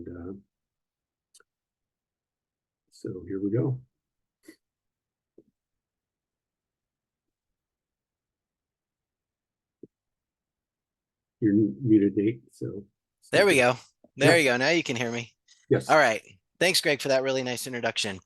And so here we go. You're muted, Nate. So there we go. There yeah. you go. Now you can hear me. Yes. All right. Thanks, Greg, for that really nice introduction.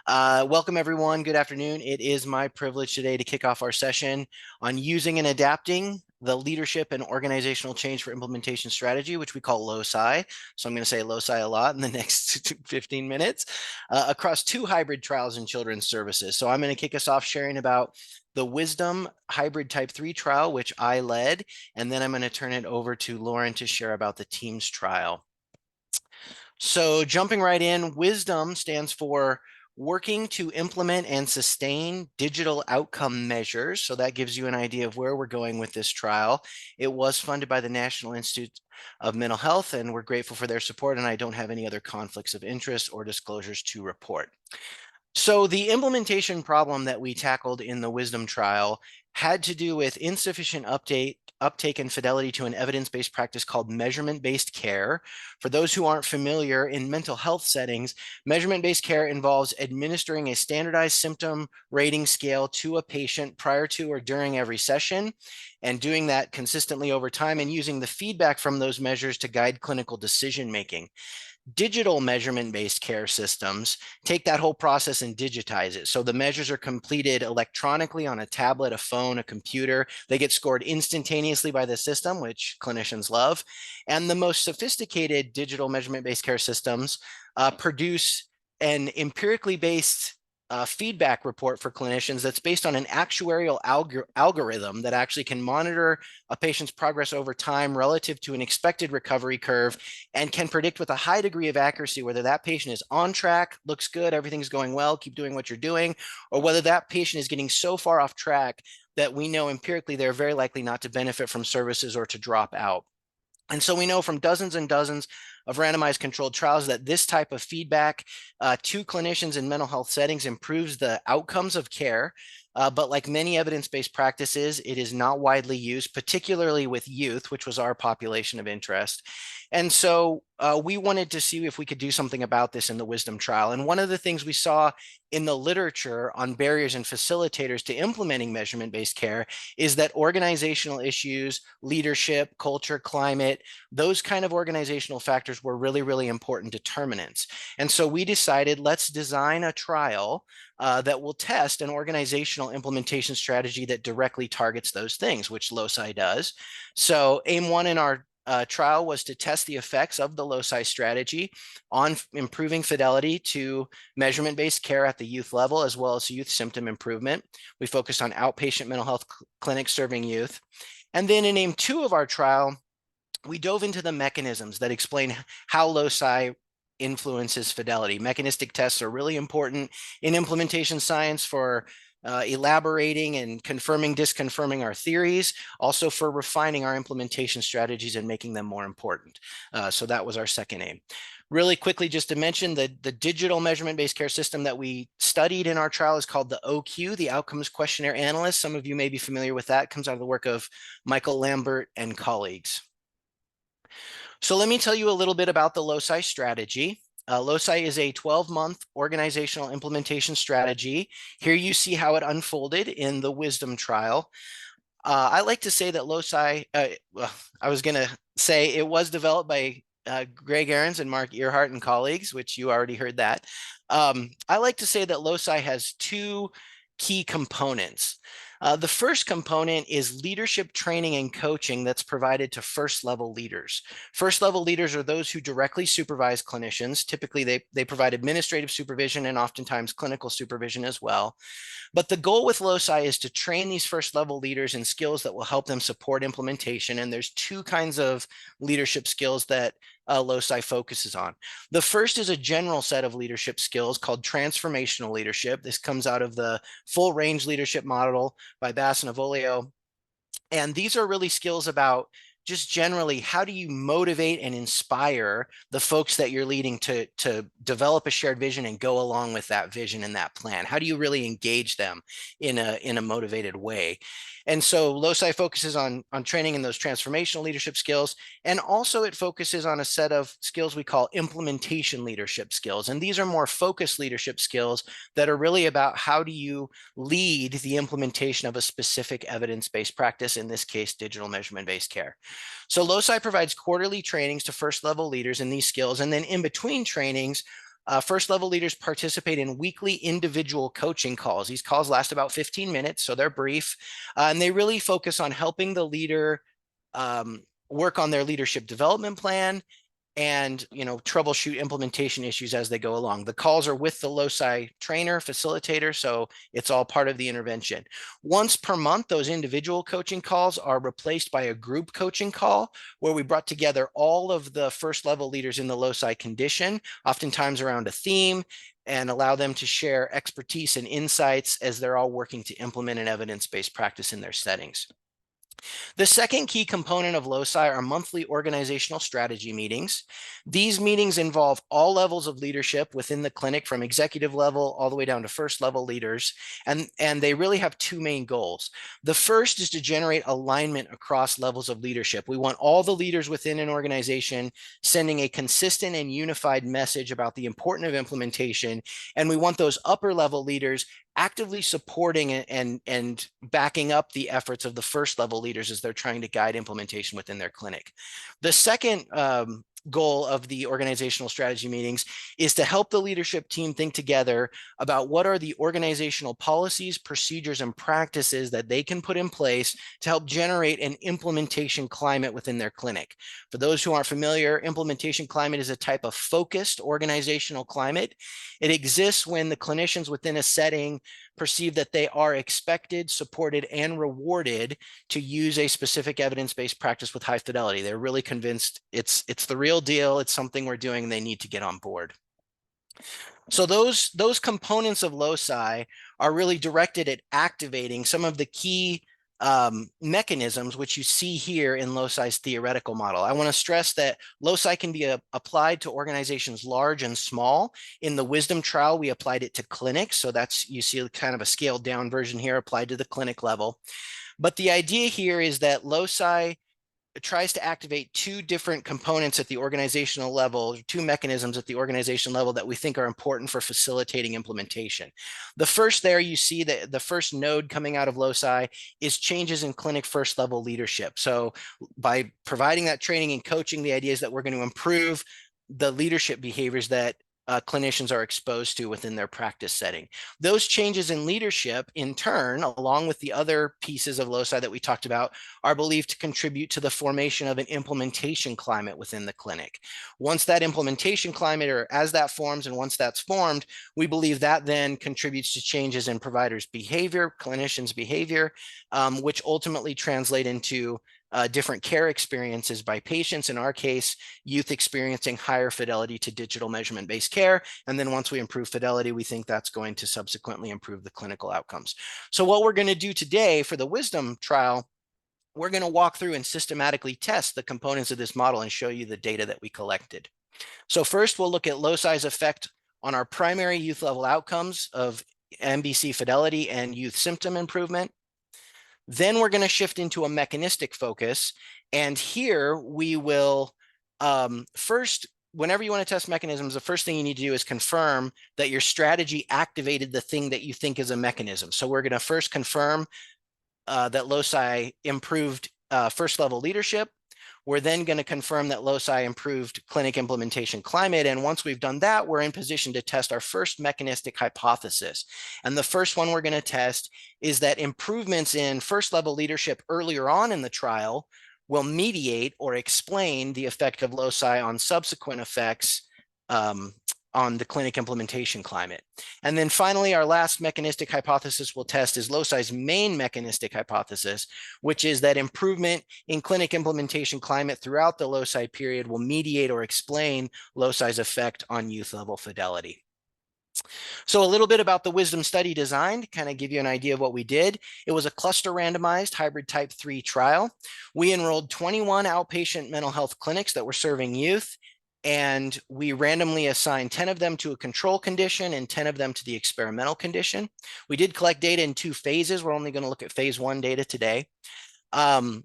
Welcome, everyone. Good afternoon. It is my privilege today to kick off our session on using and adapting the leadership and organizational change for implementation strategy, which we call LOCI. So I'm going to say LOCI a lot in the next 15 minutes across 2 hybrid trials in children's services. So I'm going to kick us off sharing about the Wisdom Hybrid Type 3 trial, which I led, and then I'm going to turn it over to Lauren to share about the TEAMS trial. So jumping right in, Wisdom stands for working to implement and sustain digital outcome measures. So that gives you an idea of where we're going with this trial. It was funded by the National Institute of Mental Health, and we're grateful for their support, and I don't have any other conflicts of interest or disclosures to report. So the implementation problem that we tackled in the Wisdom trial had to do with insufficient uptake and fidelity to an evidence-based practice called measurement-based care. For those who aren't familiar, in mental health settings, measurement-based care involves administering a standardized symptom rating scale to a patient prior to or during every session, and doing that consistently over time and using the feedback from those measures to guide clinical decision-making. Digital measurement-based care systems take that whole process and digitize it. So the measures are completed electronically on a tablet, a phone, a computer. They get scored instantaneously by the system, which clinicians love. And the most sophisticated digital measurement-based care systems produce an empirically based feedback report for clinicians that's based on an actuarial algorithm that actually can monitor a patient's progress over time relative to an expected recovery curve and can predict with a high degree of accuracy whether that patient is on track, looks good, everything's going well, keep doing what you're doing, or whether that patient is getting so far off track that we know empirically they're very likely not to benefit from services or to drop out. And so we know from dozens and dozens of randomized controlled trials that this type of feedback to clinicians in mental health settings improves the outcomes of care. But like many evidence-based practices, it is not widely used, particularly with youth, which was our population of interest. And so we wanted to see if we could do something about this in the Wisdom trial. And one of the things we saw in the literature on barriers and facilitators to implementing measurement-based care is that organizational issues, leadership, culture, climate, those kind of organizational factors were really, really important determinants. And so we decided, let's design a trial that will test an organizational implementation strategy that directly targets those things, which LOCI does. So aim 1 in our trial was to test the effects of the LOCI strategy on improving fidelity to measurement-based care at the youth level, as well as youth symptom improvement. We focused on outpatient mental health clinics serving youth. And then in aim 2 of our trial, we dove into the mechanisms that explain how LOCI influences fidelity. Mechanistic tests are really important in implementation science for elaborating and confirming, disconfirming our theories, also for refining our implementation strategies and making them more important. So that was our second aim. Really quickly, just to mention, the digital measurement-based care system that we studied in our trial is called the OQ, the Outcomes Questionnaire Analyst. Some of you may be familiar with that. It comes out of the work of Michael Lambert and colleagues. So let me tell you a little bit about the LOCI strategy. LOCI is a 12-month organizational implementation strategy. Here you see how it unfolded in the Wisdom trial. I like to say that LOCI, I was going to say it was developed by Greg Ahrens and Mark Earhart and colleagues, which you already heard that. I like to say that LOCI has 2 key components. The first component is leadership training and coaching that's provided to first-level leaders. First-level leaders are those who directly supervise clinicians. Typically, they provide administrative supervision and oftentimes clinical supervision as well. But the goal with LOCI is to train these first-level leaders in skills that will help them support implementation. And there's 2 kinds of leadership skills that LOCI focuses on. The first is a general set of leadership skills called transformational leadership. This comes out of the full range leadership model by Bass and Avolio. And these are really skills about just generally, how do you motivate and inspire the folks that you're leading to develop a shared vision and go along with that vision and that plan? How do you really engage them in a motivated way? And so LOCI focuses on training in those transformational leadership skills. And also it focuses on a set of skills we call implementation leadership skills. And these are more focused leadership skills that are really about how do you lead the implementation of a specific evidence-based practice, in this case, digital measurement-based care. So LOCI provides quarterly trainings to first level leaders in these skills. And then in between trainings, first level leaders participate in weekly individual coaching calls. These calls last about 15 minutes, so they're brief. And they really focus on helping the leader work on their leadership development plan and troubleshoot implementation issues as they go along. The calls are with the LOCI trainer, facilitator, so it's all part of the intervention. Once per month, those individual coaching calls are replaced by a group coaching call where we brought together all of the first level leaders in the LOCI condition, oftentimes around a theme, and allow them to share expertise and insights as they're all working to implement an evidence-based practice in their settings. The second key component of LOCI are monthly organizational strategy meetings. These meetings involve all levels of leadership within the clinic, from executive level all the way down to first level leaders. And they really have two main goals. The first is to generate alignment across levels of leadership. We want all the leaders within an organization sending a consistent and unified message about the importance of implementation. And we want those upper level leaders actively supporting and backing up the efforts of the first level leaders as they're trying to guide implementation within their clinic. The second goal of the organizational strategy meetings is to help the leadership team think together about what are the organizational policies, procedures, and practices that they can put in place to help generate an implementation climate within their clinic. For those who aren't familiar, implementation climate is a type of focused organizational climate. It exists when the clinicians within a setting perceive that they are expected, supported, and rewarded to use a specific evidence-based practice with high fidelity. They're really convinced it's the real deal, it's something we're doing, and they need to get on board. So those components of LOCI are really directed at activating some of the key mechanisms which you see here in LOCI's theoretical model. I want to stress that LOCI can be applied to organizations large and small. In the Wisdom trial, we applied it to clinics. So that's, you see kind of a scaled down version here applied to the clinic level. But the idea here is that LOCI tries to activate two different components at the organizational level, two mechanisms at the organization level that we think are important for facilitating implementation. The first there, you see that the first node coming out of LOCI is changes in clinic first level leadership. So by providing that training and coaching, the idea is that we're going to improve the leadership behaviors that clinicians are exposed to within their practice setting. Those changes in leadership, in turn, along with the other pieces of LOCI that we talked about, are believed to contribute to the formation of an implementation climate within the clinic. Once that implementation climate, or as that forms, and once that's formed, we believe that then contributes to changes in providers' behavior, clinicians' behavior, which ultimately translate into different care experiences by patients, in our case, youth experiencing higher fidelity to digital measurement-based care. And then once we improve fidelity, we think that's going to subsequently improve the clinical outcomes. So what we're going to do today for the Wisdom trial, we're going to walk through and systematically test the components of this model and show you the data that we collected. So first, we'll look at LOCI's effect on our primary youth level outcomes of MBC fidelity and youth symptom improvement. Then we're going to shift into a mechanistic focus. And here we will first, whenever you want to test mechanisms, the first thing you need to do is confirm that your strategy activated the thing that you think is a mechanism. So we're going to first confirm that LOCI improved first level leadership. We're then going to confirm that LOCI improved clinic implementation climate. And once we've done that, we're in position to test our first mechanistic hypothesis. And the first one we're going to test is that improvements in first level leadership earlier on in the trial will mediate or explain the effect of LOCI on subsequent effects on the clinic implementation climate. And then finally, our last mechanistic hypothesis we'll test is LOCI's main mechanistic hypothesis, which is that improvement in clinic implementation climate throughout the LOCI period will mediate or explain LOCI's effect on youth level fidelity. So a little bit about the wisdom study design to kind of give you an idea of what we did. It was a cluster randomized hybrid type 3 trial. We enrolled 21 outpatient mental health clinics that were serving youth, and we randomly assigned 10 of them to a control condition and 10 of them to the experimental condition. We did collect data in 2 phases. We're only going to look at phase 1 data today. All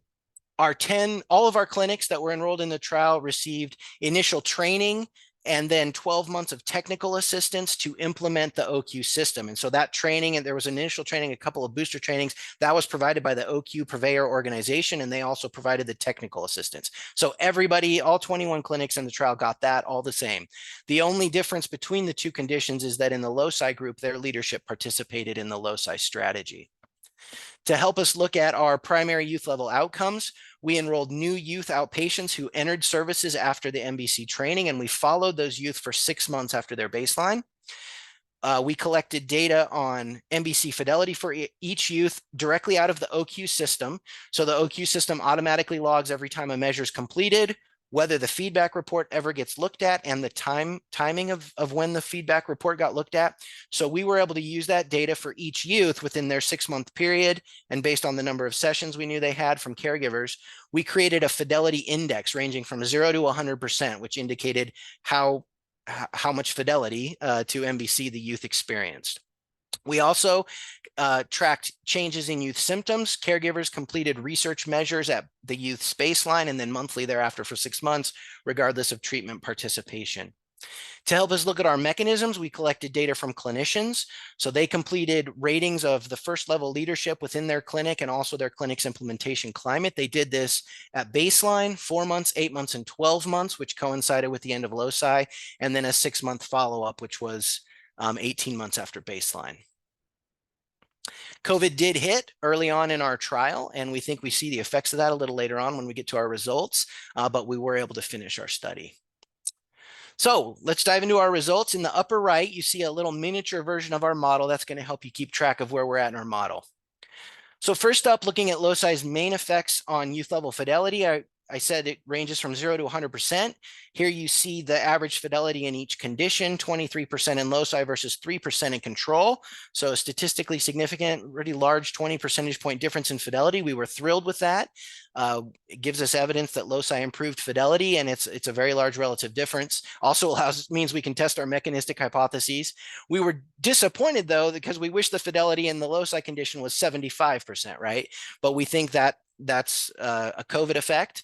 of our clinics that were enrolled in the trial received initial training and then 12 months of technical assistance to implement the OQ system. And so that training, and there was initial training, a couple of booster trainings, that was provided by the OQ purveyor organization, and they also provided the technical assistance. So everybody, all 21 clinics in the trial got that all the same. The only difference between the 2 conditions is that in the LOCI group, their leadership participated in the LOCI strategy. To help us look at our primary youth level outcomes, we enrolled new youth outpatients who entered services after the MBC training, and we followed those youth for 6 months after their baseline. We collected data on MBC fidelity for each youth directly out of the OQ system. So the OQ system automatically logs every time a measure is completed, whether the feedback report ever gets looked at, and the timing of when the feedback report got looked at. So we were able to use that data for each youth within their 6-month period, and based on the number of sessions we knew they had from caregivers, we created a fidelity index ranging from 0 to 100%, which indicated how much fidelity to MBC the youth experienced. We also tracked changes in youth symptoms. Caregivers completed research measures at the youth's baseline and then monthly thereafter for 6 months, regardless of treatment participation. To help us look at our mechanisms, we collected data from clinicians. So they completed ratings of the first level leadership within their clinic and also their clinic's implementation climate. They did this at baseline, 4 months, 8 months, and 12 months, which coincided with the end of LOCI, and then a 6-month follow-up, which was 18 months after baseline. COVID did hit early on in our trial, and we think we see the effects of that a little later on when we get to our results, but we were able to finish our study. So let's dive into our results. In the upper right, you see a little miniature version of our model that's going to help you keep track of where we're at in our model. So first up, looking at LOCI's main effects on youth level fidelity, I said it ranges from 0 to 100%. Here you see the average fidelity in each condition, 23% in LOCI versus 3% in control. So statistically significant, really large 20 percentage point difference in fidelity. We were thrilled with that. It gives us evidence that LOCI improved fidelity, and it's a very large relative difference. Also means we can test our mechanistic hypotheses. We were disappointed though, because we wish the fidelity in the LOCI condition was 75%, right? But we think that that's a COVID effect.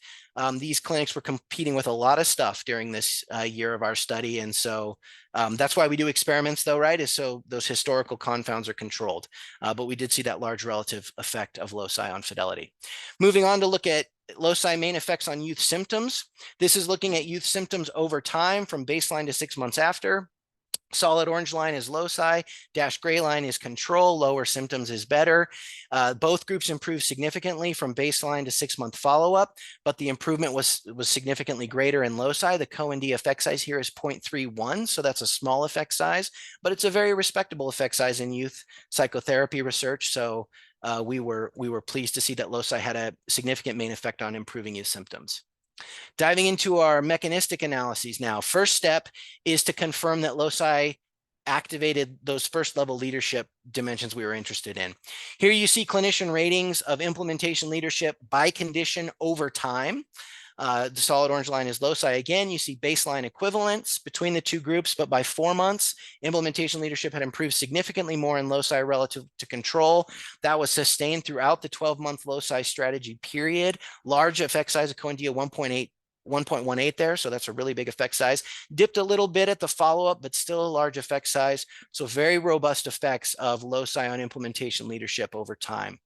These clinics were competing with a lot of stuff during this year of our study. And so that's why we do experiments though, right? Is so those historical confounds are controlled. But we did see that large relative effect of LOCI on fidelity. Moving on to look at LOCI main effects on youth symptoms. This is looking at youth symptoms over time from baseline to 6 months after. Solid orange line is LOCI, dash gray line is control, lower symptoms is better. Both groups improved significantly from baseline to 6-month follow-up, but the improvement was significantly greater in LOCI. The Cohen-D effect size here is 0.31, so that's a small effect size, but it's a very respectable effect size in youth psychotherapy research. So we were pleased to see that LOCI had a significant main effect on improving youth symptoms. Diving into our mechanistic analyses now, first step is to confirm that LOCI activated those first level leadership dimensions we were interested in. Here you see clinician ratings of implementation leadership by condition over time. The solid orange line is LOCI. Again, you see baseline equivalence between the 2 groups, but by 4 months, implementation leadership had improved significantly more in LOCI relative to control. That was sustained throughout the 12-month LOCI strategy period. Large effect size of Cohen-D 1.18 there, so that's a really big effect size. Dipped a little bit at the follow-up, but still a large effect size. So very robust effects of LOCI on implementation leadership over time.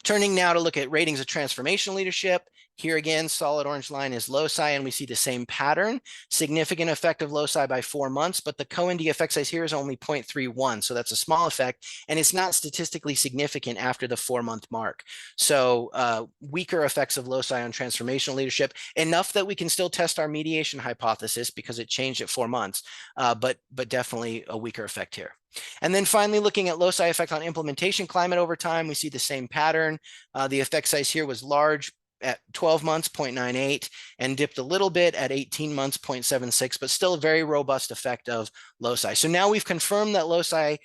Turning now to look at ratings of transformational leadership. Here again, solid orange line is LOCI, and we see the same pattern. Significant effect of LOCI by 4 months, but the Cohen-D effect size here is only 0.31, so that's a small effect, and it's not statistically significant after the 4-month mark. So weaker effects of LOCI on transformational leadership, enough that we can still test our mediation hypothesis because it changed at 4 months, but definitely a weaker effect here. And then finally, looking at LOCI effect on implementation climate over time, we see the same pattern. The effect size here was large at 12 months, 0.98, and dipped a little bit at 18 months, 0.76, but still a very robust effect of loci. So now we've confirmed that loci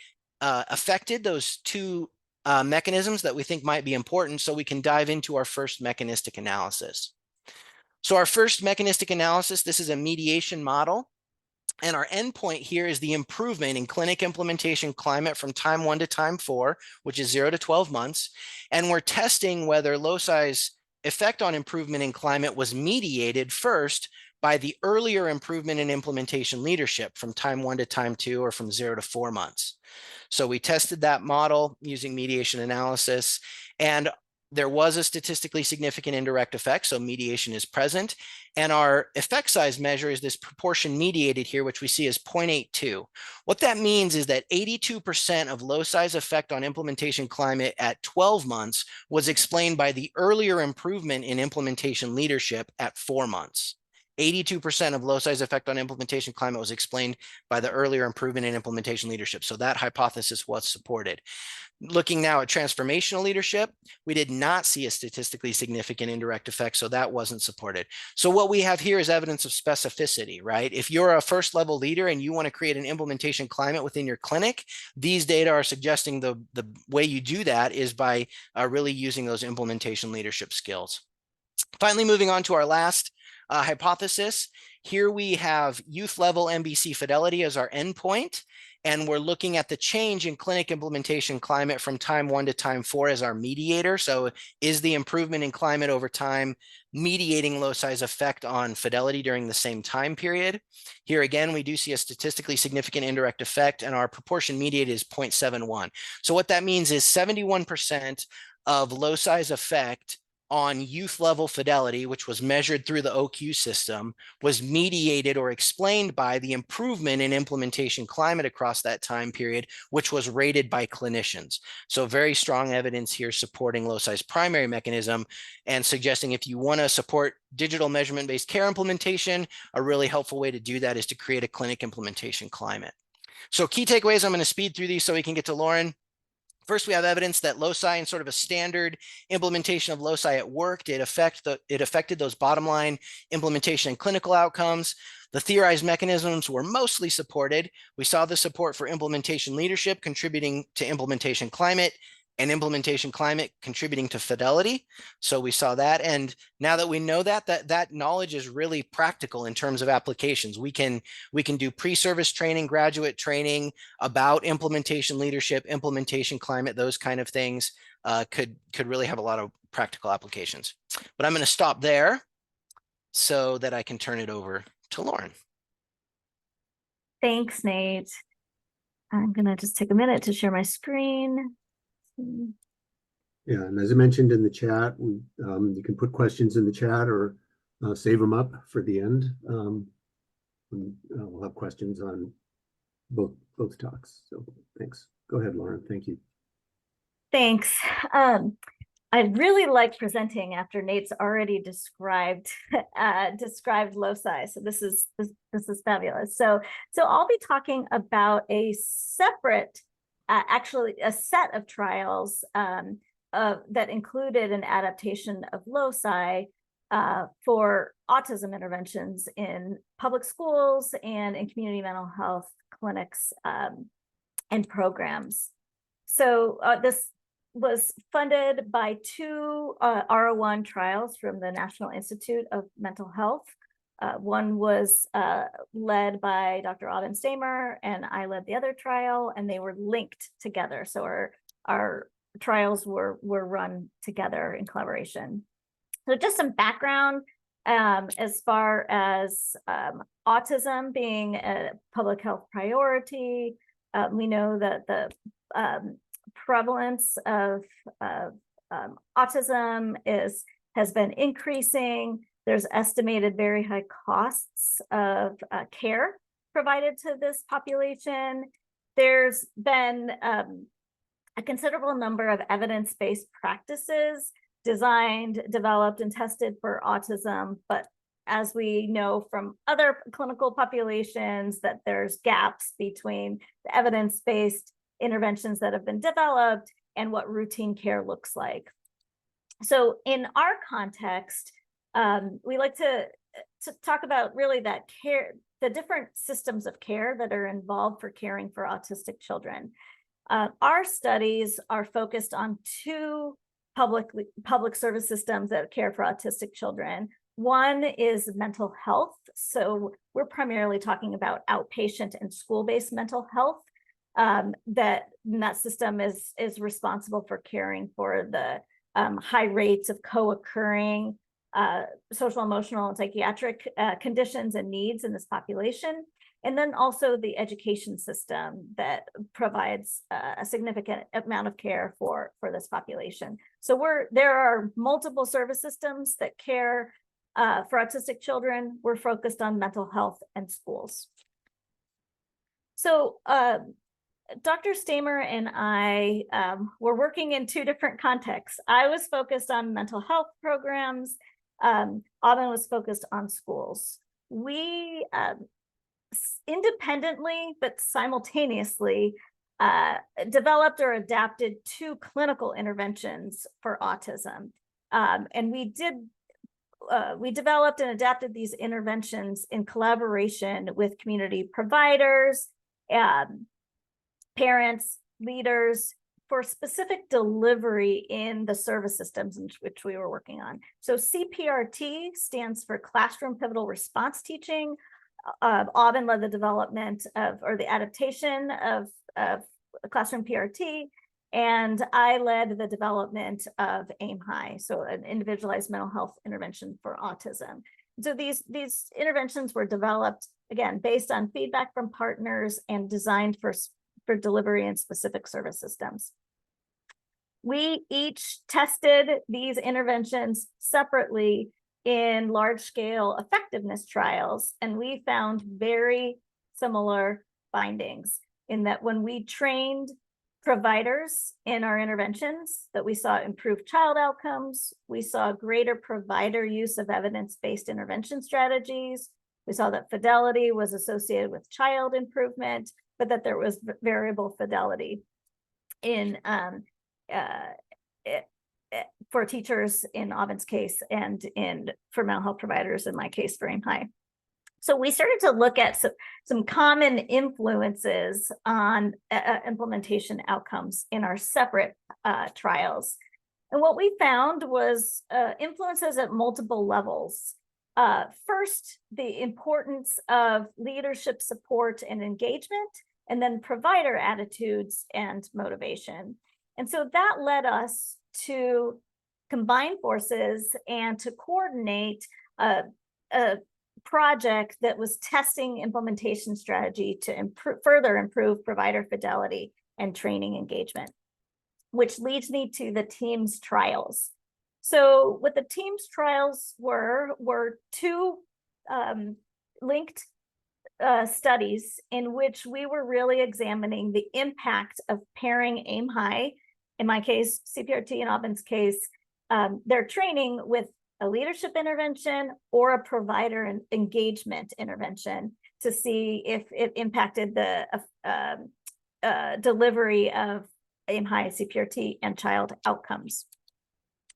affected those two mechanisms that we think might be important, so we can dive into our first mechanistic analysis. So our first mechanistic analysis, this is a mediation model. And our endpoint here is the improvement in clinic implementation climate from time 1 to time 4, which is 0 to 12 months. And we're testing whether LOCI's effect on improvement in climate was mediated first by the earlier improvement in implementation leadership from time 1 to time 2, or from 0 to 4 months. So we tested that model using mediation analysis, and there was a statistically significant indirect effect, so mediation is present. And our effect size measure is this proportion mediated here, which we see as 0.82. What that means is that 82% of LOCI's effect on implementation climate at 12 months was explained by the earlier improvement in implementation leadership at 4 months. 82% of LOCI's effect on implementation climate was explained by the earlier improvement in implementation leadership. So that hypothesis was supported. Looking now at transformational leadership, we did not see a statistically significant indirect effect, so that wasn't supported. So what we have here is evidence of specificity, right? If you're a first level leader and you want to create an implementation climate within your clinic, these data are suggesting the way you do that is by really using those implementation leadership skills. Finally, moving on to our last hypothesis. Here we have youth level MBC fidelity as our endpoint, and we're looking at the change in clinic implementation climate from time 1 to time 4 as our mediator. So is the improvement in climate over time mediating LOCI's effect on fidelity during the same time period? Here again, we do see a statistically significant indirect effect, and our proportion mediated is 0.71. So what that means is 71% of LOCI's effect on youth level fidelity, which was measured through the OQ system, was mediated or explained by the improvement in implementation climate across that time period, which was rated by clinicians. So very strong evidence here supporting LOCI's primary mechanism, and suggesting if you want to support digital measurement-based care implementation, a really helpful way to do that is to create a clinic implementation climate. So key takeaways, I'm going to speed through these so we can get to Lauren. First, we have evidence that LOCI, in sort of a standard implementation of LOCI at work, it affected those bottom line implementation and clinical outcomes. The theorized mechanisms were mostly supported. We saw the support for implementation leadership contributing to implementation climate, and implementation climate contributing to fidelity. So we saw that. And now that we know that knowledge is really practical in terms of applications. We can do pre-service training, graduate training about implementation leadership, implementation climate, those kind of things could really have a lot of practical applications. But I'm going to stop there so that I can turn it over to Lauren. Thanks, Nate. I'm going to just take a minute to share my screen. Yeah, and as I mentioned in the chat, you can put questions in the chat or save them up for the end. We'll have questions on both talks. So thanks. Go ahead, Lauren. Thank you. Thanks. I really like presenting after Nate's already described LOCI. So this is fabulous. So I'll be talking about a separate, actually a set of trials that included an adaptation of LOCI for autism interventions in public schools and in community mental health clinics and programs. So this was funded by two R01 trials from the National Institute of Mental Health. One was led by Dr. Auden Stamer, and I led the other trial, and they were linked together. So our trials were run together in collaboration. So just some background as far as autism being a public health priority. We know that the prevalence of autism has been increasing. There's estimated very high costs of care provided to this population. There's been a considerable number of evidence-based practices designed, developed, and tested for autism, but as we know from other clinical populations, that there's gaps between the evidence-based interventions that have been developed and what routine care looks like. So in our context, we like to talk about really that care, the different systems of care that are involved for caring for autistic children. Our studies are focused on two public service systems that care for autistic children. One is mental health. So we're primarily talking about outpatient and school-based mental health. That system is responsible for caring for the high rates of co-occurring social, emotional, and psychiatric conditions and needs in this population. And then also the education system that provides a significant amount of care for this population. So there are multiple service systems that care for autistic children. We're focused on mental health and schools. So Dr. Stamer and I were working in two different contexts. I was focused on mental health programs. Aubin was focused on schools. We independently but simultaneously developed or adapted two clinical interventions for autism. And we developed and adapted these interventions in collaboration with community providers, parents, leaders, for specific delivery in the service systems in which we were working on. So CPRT stands for Classroom Pivotal Response Teaching. Aubin led the development or the adaptation of Classroom PRT, and I led the development of AIM High, so an individualized mental health intervention for autism. So these interventions were developed, again, based on feedback from partners and designed for delivery in specific service systems. We each tested these interventions separately in large-scale effectiveness trials, and we found very similar findings in that when we trained providers in our interventions, that we saw improved child outcomes, we saw greater provider use of evidence-based intervention strategies, we saw that fidelity was associated with child improvement, but that there was variable fidelity in for teachers in Aubin's case and for mental health providers in my case for AIM High. So we started to look at some common influences on implementation outcomes in our separate trials. And what we found was influences at multiple levels. First, the importance of leadership support and engagement, and then provider attitudes and motivation. And so that led us to combine forces and to coordinate a project that was testing implementation strategy to further improve provider fidelity and training engagement, which leads me to the TEAMS trials. So what the TEAMS trials were two linked studies in which we were really examining the impact of pairing AIM High, in my case, CPRT, in Aubin's case, their training with a leadership intervention or a provider engagement intervention to see if it impacted the delivery of AIM High, CPRT, and child outcomes.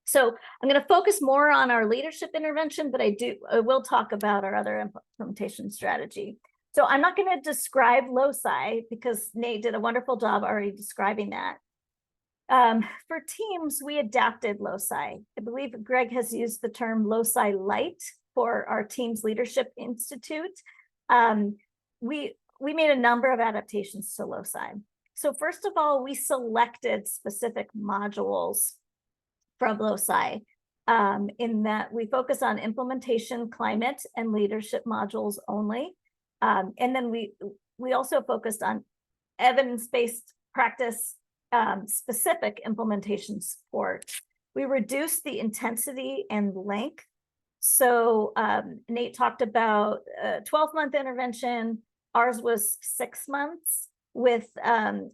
So I'm going to focus more on our leadership intervention, but I will talk about our other implementation strategy. So I'm not going to describe LOCI because Nate did a wonderful job already describing that. For teams, we adapted LOCI. I believe Greg has used the term LOCI Light for our Teams Leadership Institute. We made a number of adaptations to LOCI. So first of all, we selected specific modules from LOCI in that we focus on implementation, climate, and leadership modules only. And then we also focused on evidence-based practice specific implementation support. We reduced the intensity and length. So Nate talked about a 12-month intervention. Ours was 6 months with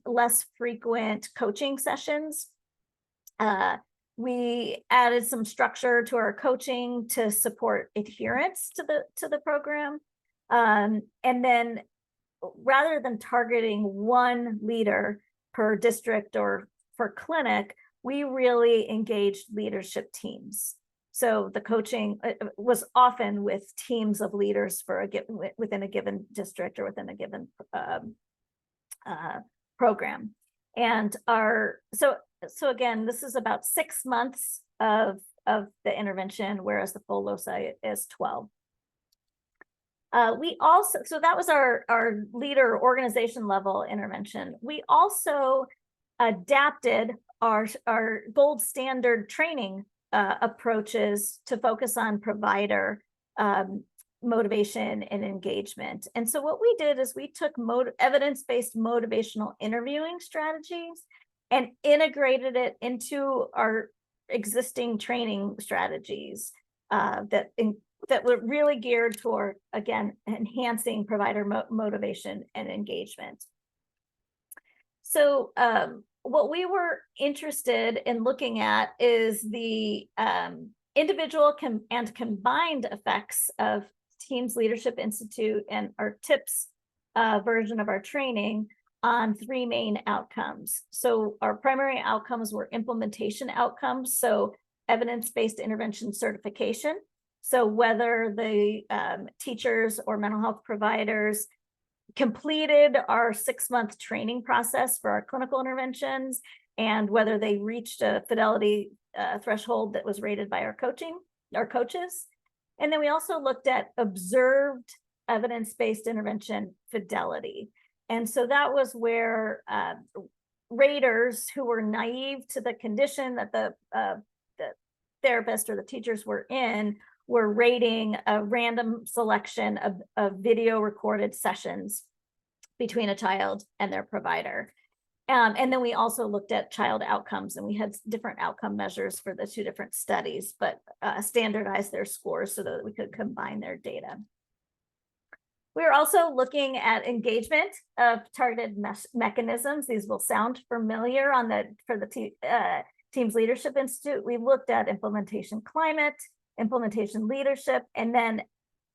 less frequent coaching sessions. We added some structure to our coaching to support adherence to the program. And then rather than targeting one leader per district or for clinic, we really engaged leadership teams. So the coaching was often with teams of leaders for within a given district or within a given program. And so again, this is about 6 months of the intervention, whereas the full LOCI is 12. So that was our leader organization level intervention. We also adapted our gold standard training approaches to focus on provider motivation and engagement. And so what we did is we took evidence-based motivational interviewing strategies and integrated it into our existing training strategies that were really geared toward, again, enhancing provider motivation and engagement. So what we were interested in looking at is the individual and combined effects of Teams Leadership Institute and our TIPS version of our training on 3 main outcomes. So our primary outcomes were implementation outcomes, so evidence-based intervention certification. So whether the teachers or mental health providers completed our 6-month training process for our clinical interventions, and whether they reached a fidelity threshold that was rated by our coaches. And then we also looked at observed evidence-based intervention fidelity. And so that was where raters who were naive to the condition that the therapist or the teachers were in were rating a random selection of video recorded sessions between a child and their provider. And then we also looked at child outcomes, and we had different outcome measures for the 2 different studies, but standardized their scores so that we could combine their data. We are also looking at engagement of targeted mechanisms. These will sound familiar for the Teams Leadership Institute. We looked at implementation climate, implementation leadership, and then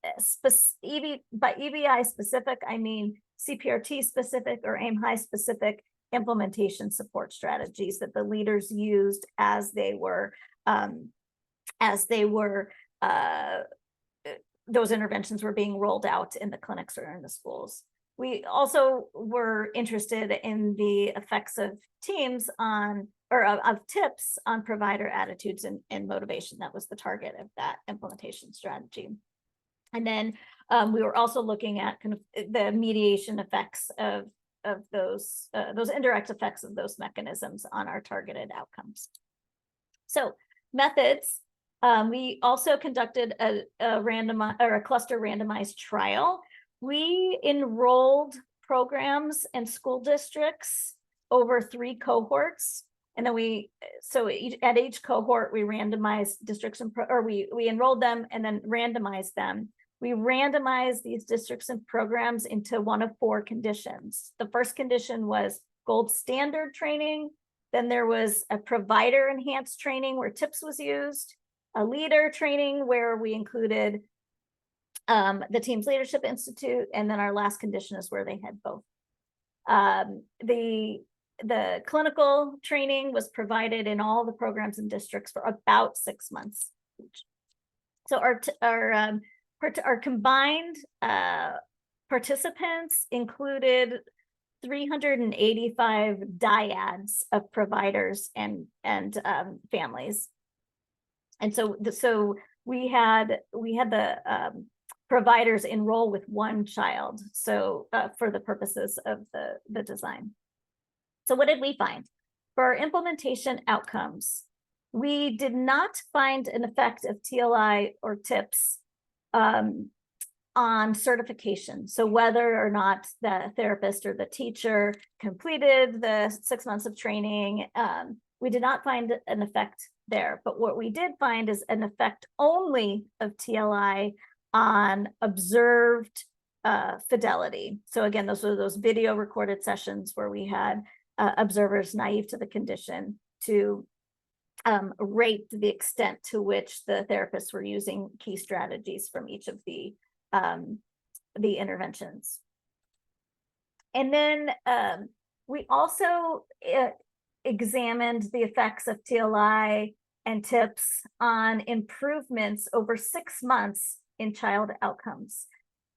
by EBI specific, I mean CPRT specific or AIM High specific implementation support strategies that the leaders used as they were those interventions were being rolled out in the clinics or in the schools. We also were interested in the effects of teams on, or of TIPS on provider attitudes and motivation. That was the target of that implementation strategy. And then we were also looking at kind of the mediation effects of those indirect effects of those mechanisms on our targeted outcomes. So methods. We also conducted a cluster randomized trial. We enrolled programs and school districts over 3 cohorts, and then at each cohort we randomized districts we enrolled them and then randomized them. We randomized these districts and programs into one of 4 conditions. The first condition was gold standard training. Then there was a provider enhanced training where TIPS was used, a leader training where we included the Teams Leadership Institute, and then our last condition is where they had both. The clinical training was provided in all the programs and districts for about 6 months each. So our combined participants included 385 dyads of providers and families. And so we had the providers enroll with 1 child, so for the purposes of the design. So what did we find? For our implementation outcomes, we did not find an effect of TLI or TIPS on certification. So whether or not the therapist or the teacher completed the 6 months of training, we did not find an effect there. But what we did find is an effect only of TLI on observed fidelity. So again, those were those video recorded sessions where we had observers naive to the condition to rate the extent to which the therapists were using key strategies from each of the interventions. And then we also examined the effects of TLI and TIPS on improvements over 6 months in child outcomes.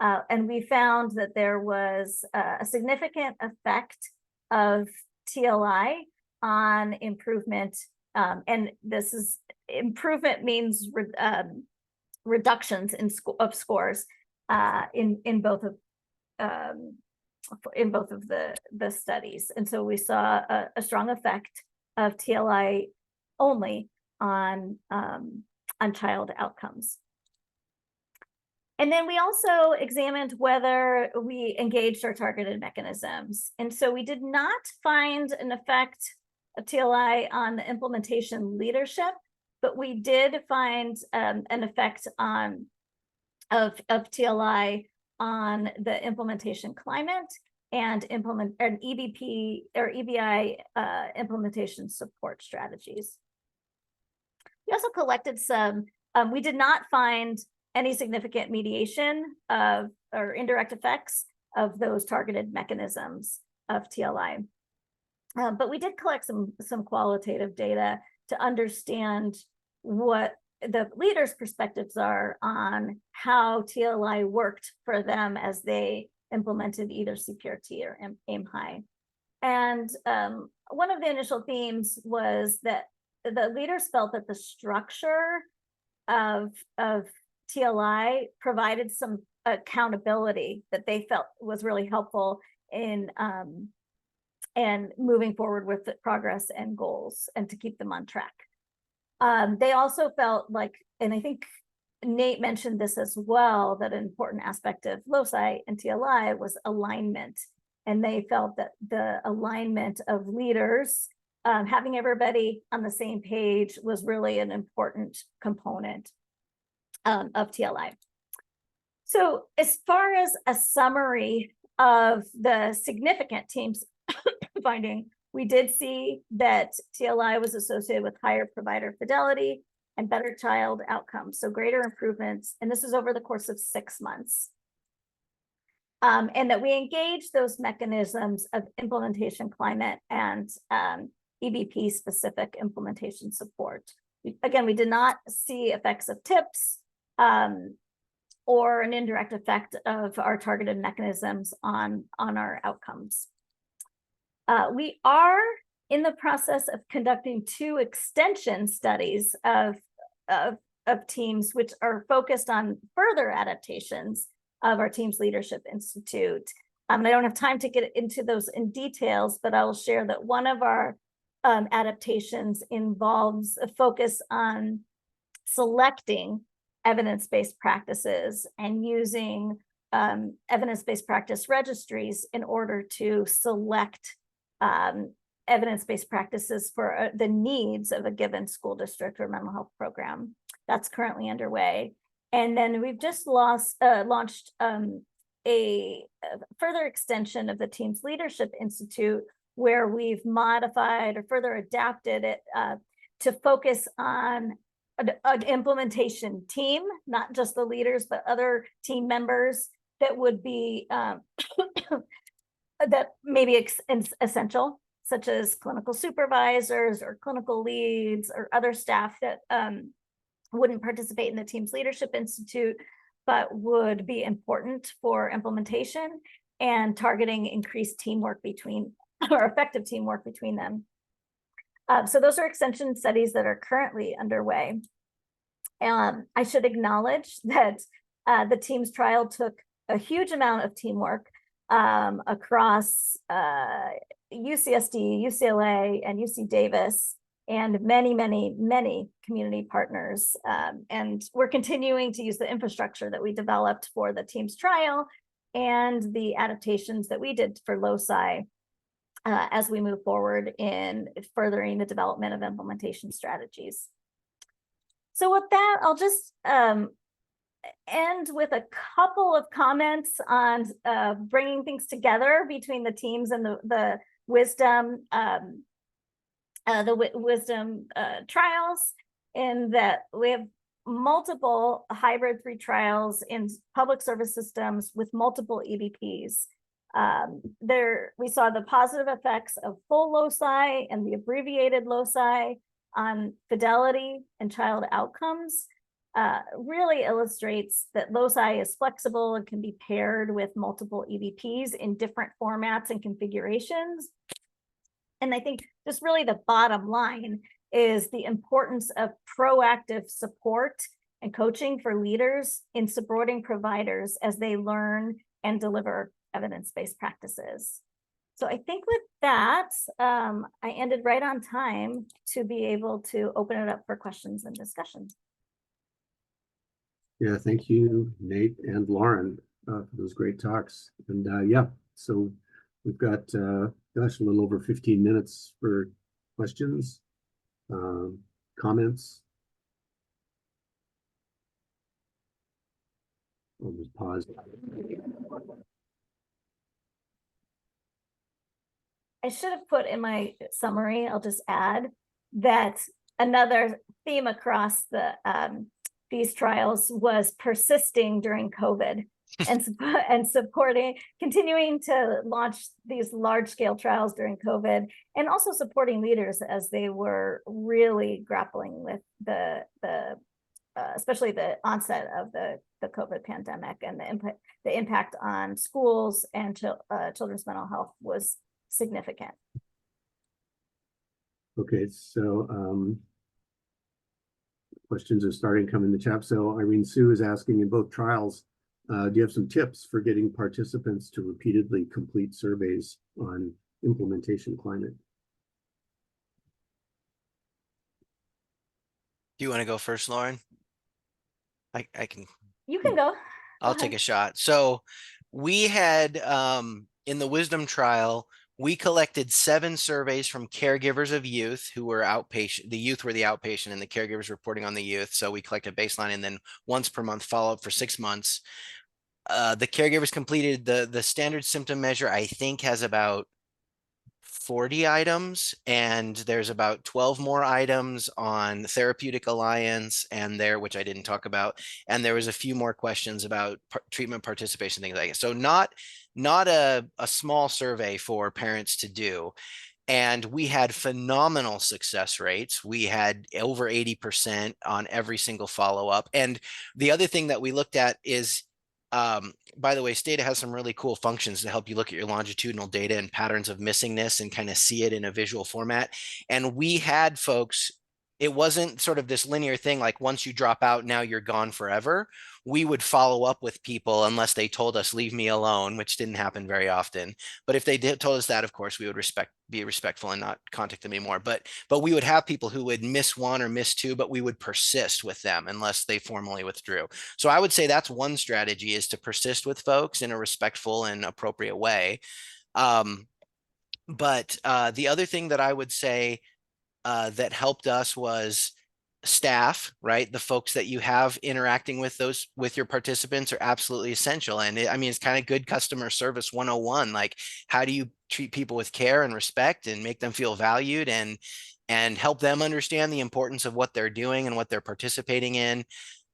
And we found that there was a significant effect of TLI on improvement. And this is improvement means reductions of scores in both of the studies. And so we saw a strong effect of TLI only on child outcomes. And then we also examined whether we engaged our targeted mechanisms. And so we did not find an effect of TLI on the implementation leadership, but we did find an effect of TLI on the implementation climate and an EBP or EBI implementation support strategies. We also collected some, we did not find any significant mediation of or indirect effects of those targeted mechanisms of TLI. But we did collect some qualitative data to understand what the leaders' perspectives are on how TLI worked for them as they implemented either CPRT or AIM High. And one of the initial themes was that the leaders felt that the structure of TLI provided some accountability that they felt was really helpful in and moving forward with the progress and goals and to keep them on track. They also felt like, and I think Nate mentioned this as well, that an important aspect of LOCI and TLI was alignment. And they felt that the alignment of leaders, having everybody on the same page was really an important component of TLI. So as far as a summary of the significant teams finding, we did see that TLI was associated with higher provider fidelity and better child outcomes, so greater improvements, and this is over the course of 6 months. And that we engage those mechanisms of implementation climate and EBP specific implementation support. Again, we did not see effects of TIPS or an indirect effect of our targeted mechanisms on our outcomes. We are in the process of conducting 2 extension studies of teams, which are focused on further adaptations of our Teams Leadership Institute. I don't have time to get into those in details, but I will share that one of our adaptations involves a focus on selecting evidence-based practices and using evidence-based practice registries in order to select evidence-based practices for the needs of a given school district or mental health program. That's currently underway. And then we've just launched a further extension of the Teams Leadership Institute, where we've modified or further adapted it to focus on an implementation team, not just the leaders, but other team members that would be that may be essential, such as clinical supervisors or clinical leads or other staff that wouldn't participate in the Teams Leadership Institute, but would be important for implementation and targeting increased teamwork between or effective teamwork between them. So those are extension studies that are currently underway. I should acknowledge that the Teams trial took a huge amount of teamwork across UCSD, UCLA, and UC Davis, and many, many, many community partners. And we're continuing to use the infrastructure that we developed for the Teams trial and the adaptations that we did for LOCI as we move forward in furthering the development of implementation strategies. So with that, I'll just end with a couple of comments on bringing things together between the teams and the wisdom trials, in that we have multiple hybrid 3 trials in public service systems with multiple EBPs. We saw the positive effects of full loci and the abbreviated loci on fidelity and child outcomes. Really illustrates that loci is flexible and can be paired with multiple EVPs in different formats and configurations. And I think just really the bottom line is the importance of proactive support and coaching for leaders in supporting providers as they learn and deliver evidence-based practices. So I think with that, I ended right on time to be able to open it up for questions and discussion. Yeah, thank you, Nate and Lauren, for those great talks. And yeah, so we've got, gosh, a little over 15 minutes for questions, comments. I'll just pause. I should have put in my summary, I'll just add that another theme across these trials was persisting during COVID and supporting, continuing to launch these large scale trials during COVID, and also supporting leaders as they were really grappling with especially the onset of the COVID pandemic, and the impact on schools and children's mental health was significant. Okay, so questions are starting to come in the chat. So Irene Sue is asking, in both trials, do you have some tips for getting participants to repeatedly complete surveys on implementation climate? Do you want to go first, Lauren? I can. You can go. I'll take a shot. So we had in the Wisdom trial, we collected 7 surveys from caregivers of youth who were outpatient. The youth were the outpatient and the caregivers reporting on the youth. So we collected baseline and then once per month follow-up for 6 months. The caregivers completed the standard symptom measure, I think, has about 40 items, and there's about 12 more items on therapeutic alliance and which I didn't talk about. And there was a few more questions about treatment participation, things like that. So not a small survey for parents to do. And we had phenomenal success rates. We had over 80% on every single follow-up. And the other thing that we looked at is, by the way, Stata has some really cool functions to help you look at your longitudinal data and patterns of missingness and kind of see it in a visual format. And we had folks, it wasn't sort of this linear thing like once you drop out, now you're gone forever. We would follow up with people unless they told us, leave me alone, which didn't happen very often. But if they told us that, of course, we would be respectful and not contact them anymore. But we would have people who would miss 1 or miss 2, but we would persist with them unless they formally withdrew. So I would say that's one strategy, is to persist with folks in a respectful and appropriate way. But the other thing that I would say that helped us was staff, right? The folks that you have interacting with your participants are absolutely essential. And I mean, it's kind of good customer service 101. Like, how do you treat people with care and respect and make them feel valued and help them understand the importance of what they're doing and what they're participating in?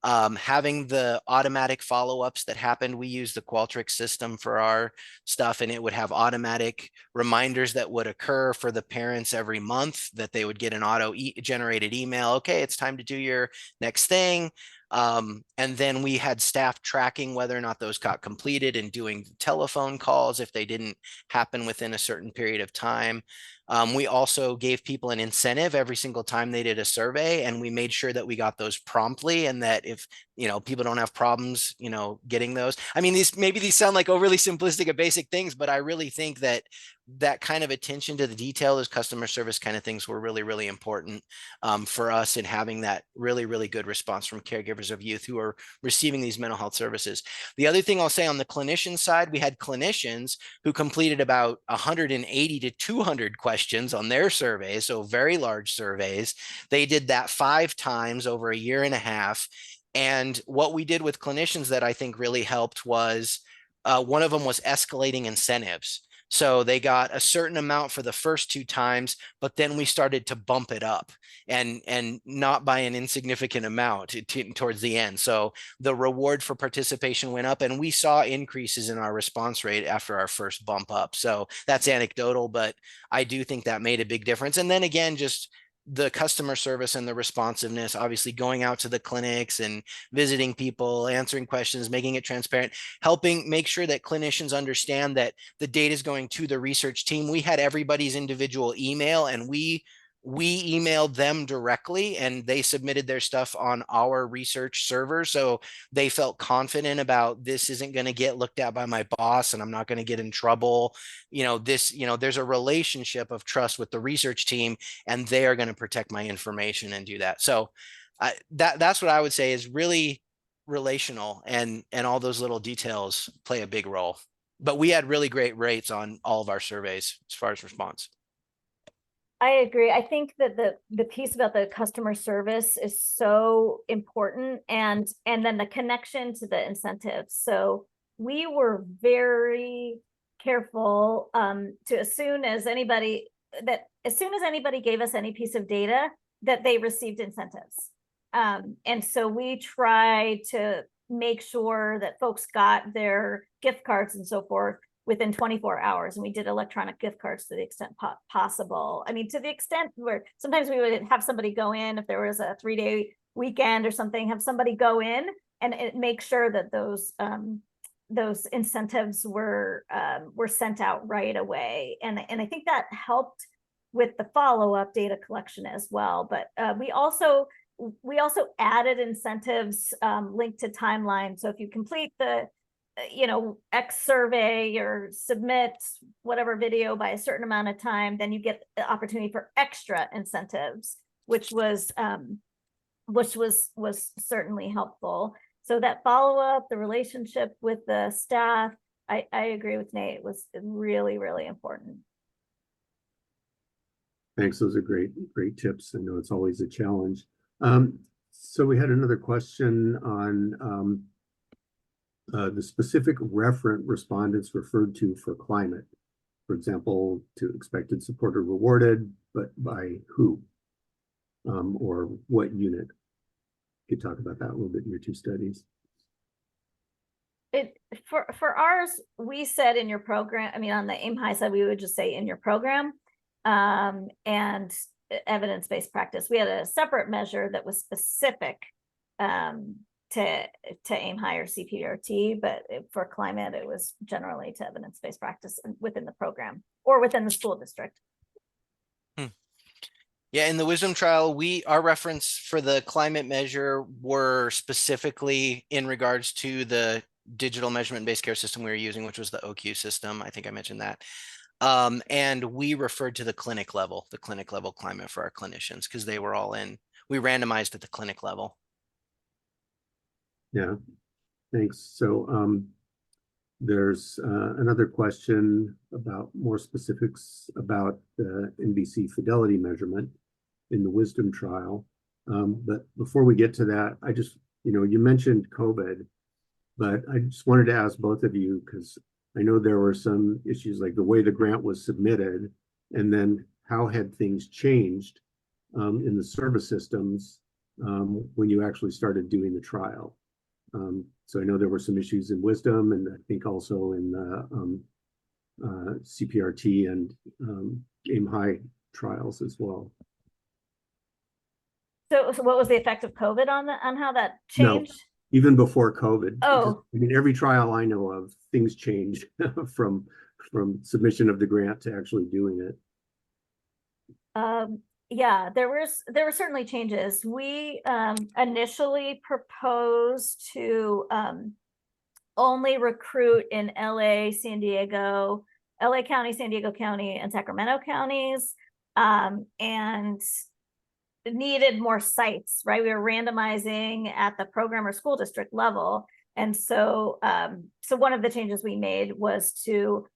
Having the automatic follow-ups that happened. We use the Qualtrics system for our stuff, and it would have automatic reminders that would occur for the parents every month, that they would get an auto-generated email. Okay, it's time to do your next thing. And then we had staff tracking whether or not those got completed and doing telephone calls if they didn't happen within a certain period of time. We also gave people an incentive every single time they did a survey, and we made sure that we got those promptly, and that if people don't have problems getting those. I mean, these sound like overly simplistic and basic things, but I really think that kind of attention to the detail, those customer service kind of things, were really, really important for us in having that really, really good response from caregivers of youth who are receiving these mental health services. The other thing I'll say on the clinician side, we had clinicians who completed about 180 to 200 questions on their surveys, so very large surveys. They did that 5 times over a year and a half. And what we did with clinicians that I think really helped was one of them was escalating incentives. So they got a certain amount for the first 2 times, but then we started to bump it up, and not by an insignificant amount towards the end. So the reward for participation went up, and we saw increases in our response rate after our first bump up. So that's anecdotal, but I do think that made a big difference. And then again, just the customer service and the responsiveness, obviously going out to the clinics and visiting people, answering questions, making it transparent, helping make sure that clinicians understand that the data is going to the research team. We had everybody's individual email, and we emailed them directly, and they submitted their stuff on our research server. So they felt confident about, this isn't going to get looked at by my boss and I'm not going to get in trouble. There's a relationship of trust with the research team, and they are going to protect my information and do that. So that's what I would say is really relational, and all those little details play a big role. But we had really great rates on all of our surveys as far as response. I agree. I think that the piece about the customer service is so important, and then the connection to the incentives. So we were very careful to as soon as anybody gave us any piece of data, that they received incentives. And so we try to make sure that folks got their gift cards and so forth within 24 hours. And we did electronic gift cards to the extent possible. I mean, to the extent where sometimes we would have somebody go in, if there was a 3-day weekend or something, have somebody go in and make sure that those incentives were sent out right away. And I think that helped with the follow-up data collection as well. But we also added incentives linked to timeline. So if you complete the X survey or submit whatever video by a certain amount of time, then you get the opportunity for extra incentives, which was certainly helpful. So that follow-up, the relationship with the staff, I agree with Nate, was really, really important. Thanks. Those are great tips. I know it's always a challenge. So we had another question on the specific referent respondents referred to for climate. For example, to expected, support, or rewarded, but by who? Or what unit? You could talk about that a little bit in your 2 studies. For ours, we said in your program, I mean, on the aim high side, we would just say in your program, and evidence-based practice. We had a separate measure that was specific to aim high or CPRT, but for climate, it was generally to evidence-based practice within the program or within the school district. Yeah, in the wisdom trial, our reference for the climate measure were specifically in regards to the digital measurement-based care system we were using, which was the OQ system. I think I mentioned that. And we referred to the clinic level climate for our clinicians, because they were all in. We randomized at the clinic level. Yeah, thanks. So there's another question about more specifics about the NBC fidelity measurement in the wisdom trial. But before we get to that, I just, you mentioned COVID, but I just wanted to ask both of you, because I know there were some issues like the way the grant was submitted, and then how had things changed in the service systems when you actually started doing the trial. So I know there were some issues in wisdom, and I think also in the CPRT and aim high trials as well. So what was the effect of COVID on how that changed? No, even before COVID. Oh, I mean, every trial I know of, things change from submission of the grant to actually doing it. Yeah, there were certainly changes. We initially proposed to only recruit in LA, San Diego, LA County, San Diego County, and Sacramento counties, and needed more sites, right? We were randomizing at the program or school district level. And so one of the changes we made was to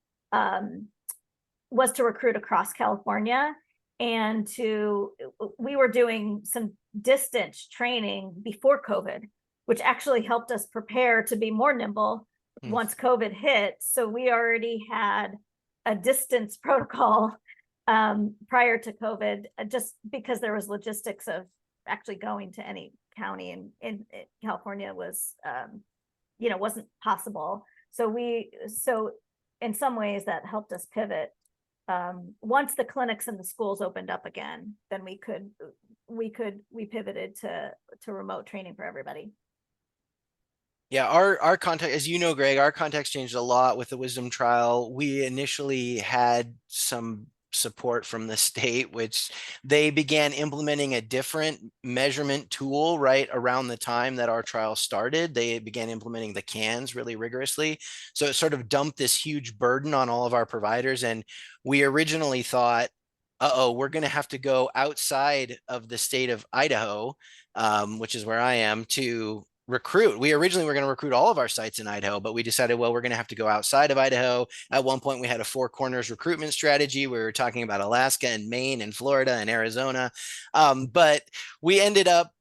recruit across California, and we were doing some distance training before COVID, which actually helped us prepare to be more nimble once COVID hit. So we already had a distance protocol prior to COVID, just because there was logistics of actually going to any county in California was, wasn't possible. So in some ways that helped us pivot. Once the clinics and the schools opened up again, then we pivoted to remote training for everybody. Yeah, our context, as you know, Greg, our context changed a lot with the wisdom trial. We initially had some support from the state, which they began implementing a different measurement tool right around the time that our trial started. They began implementing the cans really rigorously. So it sort of dumped this huge burden on all of our providers. And we originally thought, uh-oh, we're going to have to go outside of the state of Idaho, which is where I am, to recruit. We originally were going to recruit all of our sites in Idaho, but we decided, well, we're going to have to go outside of Idaho. At one point, we had a 4 corners recruitment strategy. We were talking about Alaska and Maine and Florida and Arizona. But we ended up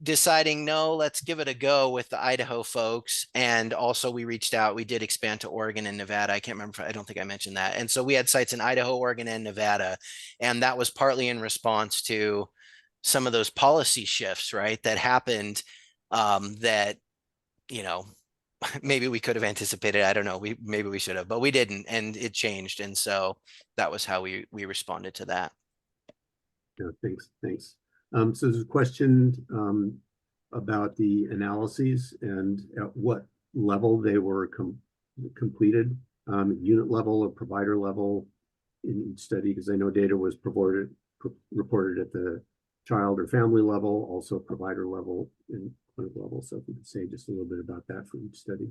deciding, no, let's give it a go with the Idaho folks. And also we reached out, we did expand to Oregon and Nevada. I can't remember, I don't think I mentioned that. And so we had sites in Idaho, Oregon, and Nevada. And that was partly in response to some of those policy shifts, right, that happened that, maybe we could have anticipated. I don't know. Maybe we should have, but we didn't, and it changed. And so that was how we responded to that. Yeah, thanks. So there's a question about the analyses and at what level they were completed, unit level or provider level in each study, because I know data was reported at the child or family level, also provider level and clinical level. So if you could say just a little bit about that for each study.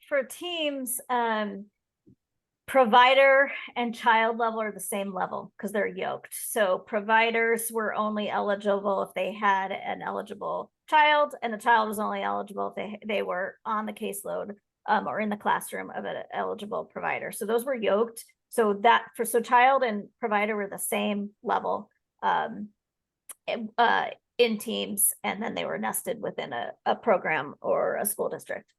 For teams, provider and child level are the same level because they're yoked. So providers were only eligible if they had an eligible child, and the child was only eligible if they were on the caseload or in the classroom of an eligible provider. So those were yoked. So child and provider were the same level in teams, and then they were nested within a program or a school district.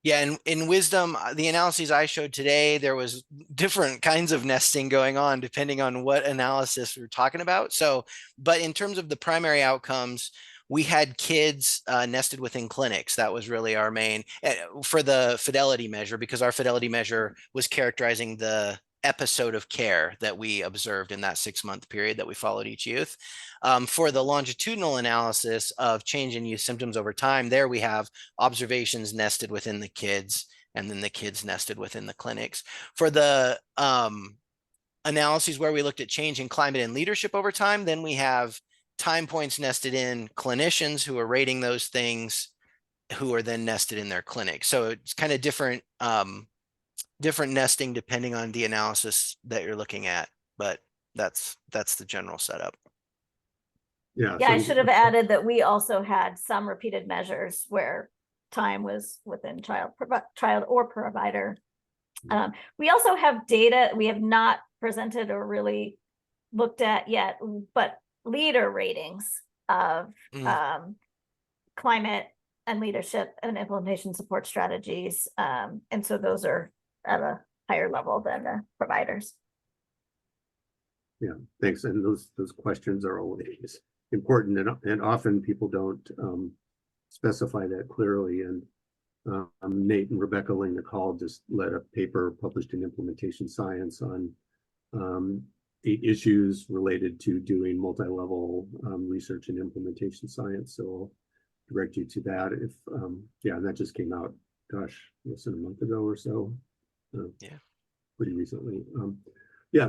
Yeah, and in wisdom, the analyses I showed today, there was different kinds of nesting going on depending on what analysis we're talking about. So, but in terms of the primary outcomes, we had kids nested within clinics. That was really our main for the fidelity measure, because our fidelity measure was characterizing the episode of care that we observed in that 6-month period that we followed each youth. For the longitudinal analysis of change in youth symptoms over time, there we have observations nested within the kids, and then the kids nested within the clinics. For the analyses where we looked at change in climate and leadership over time, then we have time points nested in clinicians who are rating those things, who are then nested in their clinic. So it's kind of different nesting depending on the analysis that you're looking at, but that's the general setup. Yeah, I should have added that we also had some repeated measures where time was within child or provider. We also have data we have not presented or really looked at yet, but leader ratings of climate and leadership and implementation support strategies. And so those are at a higher level than the providers. Yeah, thanks. And those questions are always important, and often people don't specify that clearly. And Nate and Rebecca laying the call just led a paper published in Implementation Science on 8 issues related to doing multi-level research in implementation science. So I'll direct you to that. If and that just came out, gosh, less than a month ago or so. Pretty recently.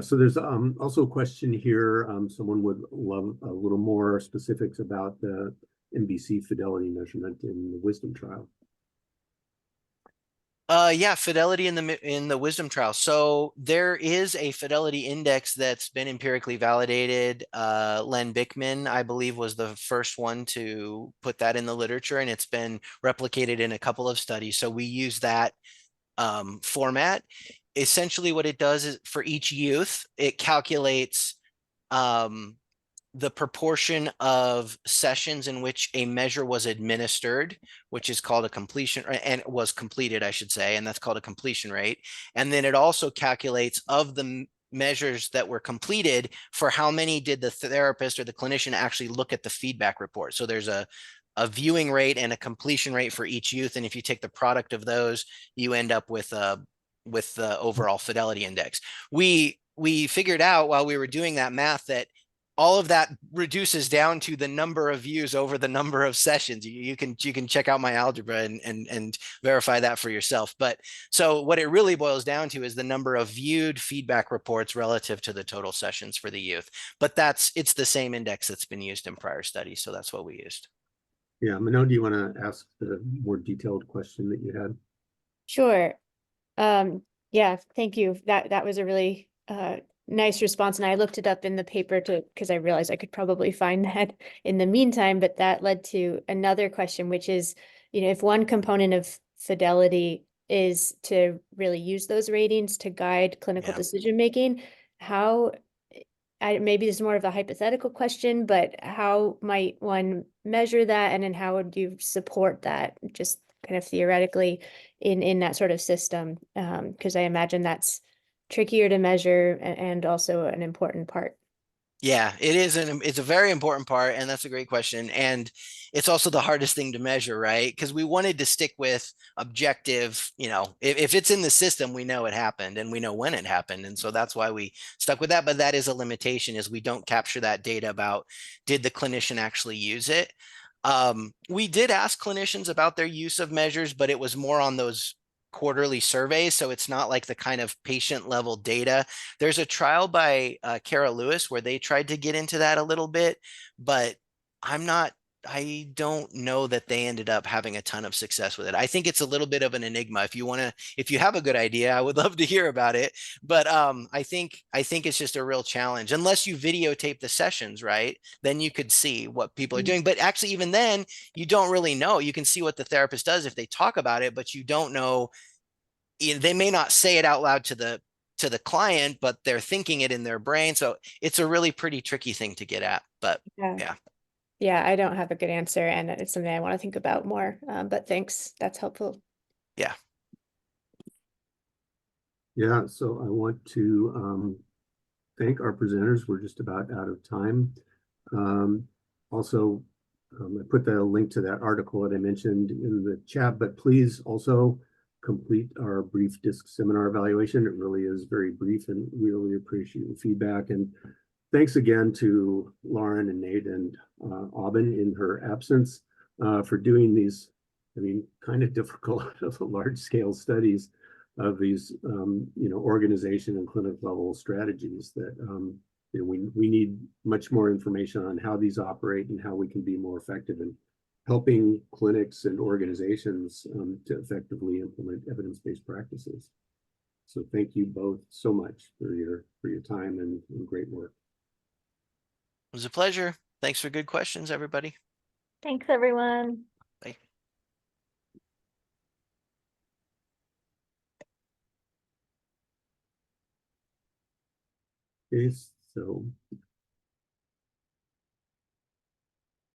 So there's also a question here. Someone would love a little more specifics about the NBC fidelity measurement in the wisdom trial. Fidelity in the wisdom trial. So there is a fidelity index that's been empirically validated. Len Bickman, I believe, was the first one to put that in the literature, and it's been replicated in a couple of studies. So we use that format. Essentially what it does is for each youth, it calculates the proportion of sessions in which a measure was administered, which is called a completion, and was completed, I should say, and that's called a completion rate. And then it also calculates of the measures that were completed for how many did the therapist or the clinician actually look at the feedback report. So there's a viewing rate and a completion rate for each youth. And if you take the product of those, you end up with the overall fidelity index. We figured out while we were doing that math that all of that reduces down to the number of views over the number of sessions. You can check out my algebra and verify that for yourself. But so what it really boils down to is the number of viewed feedback reports relative to the total sessions for the youth. But it's the same index that's been used in prior studies. So that's what we used. Yeah, Manon, do you want to ask the more detailed question that you had? Sure. Yeah, thank you. That was a really nice response. And I looked it up in the paper because I realized I could probably find that in the meantime, but that led to another question, which is, if one component of fidelity is to really use those ratings to guide clinical decision making, maybe this is more of a hypothetical question, but how might one measure that? And then how would you support that, just kind of theoretically in that sort of system? Because I imagine that's trickier to measure and also an important part. Yeah, it is. It's a very important part. And that's a great question. And it's also the hardest thing to measure, right? Because we wanted to stick with objective, if it's in the system, we know it happened and we know when it happened. And so that's why we stuck with that. But that is a limitation, is we don't capture that data about did the clinician actually use it. We did ask clinicians about their use of measures, but it was more on those quarterly surveys. So it's not like the kind of patient level data. There's a trial by Kara Lewis where they tried to get into that a little bit, but I don't know that they ended up having a ton of success with it. I think it's a little bit of an enigma. If you have a good idea, I would love to hear about it. But I think it's just a real challenge. Unless you videotape the sessions, right? Then you could see what people are doing. But actually, even then, you don't really know. You can see what the therapist does if they talk about it, but you don't know. They may not say it out loud to the client, but they're thinking it in their brain. So it's a really pretty tricky thing to get at. But yeah. Yeah, I don't have a good answer, and it's something I want to think about more. But thanks, that's helpful. Yeah. Yeah, so I want to thank our presenters. We're just about out of time. Also, I put the link to that article that I mentioned in the chat, but please also complete our brief DISC seminar evaluation. It really is very brief, and we really appreciate the feedback. And thanks again to Lauren and Nate and Aubin in her absence for doing these, kind of difficult, large-scale studies of these, organization and clinic level strategies that we need much more information on how these operate and how we can be more effective in helping clinics and organizations to effectively implement evidence-based practices. So thank you both so much for your time and great work. It was a pleasure. Thanks for good questions, everybody. Thanks, everyone. Bye. Okay, so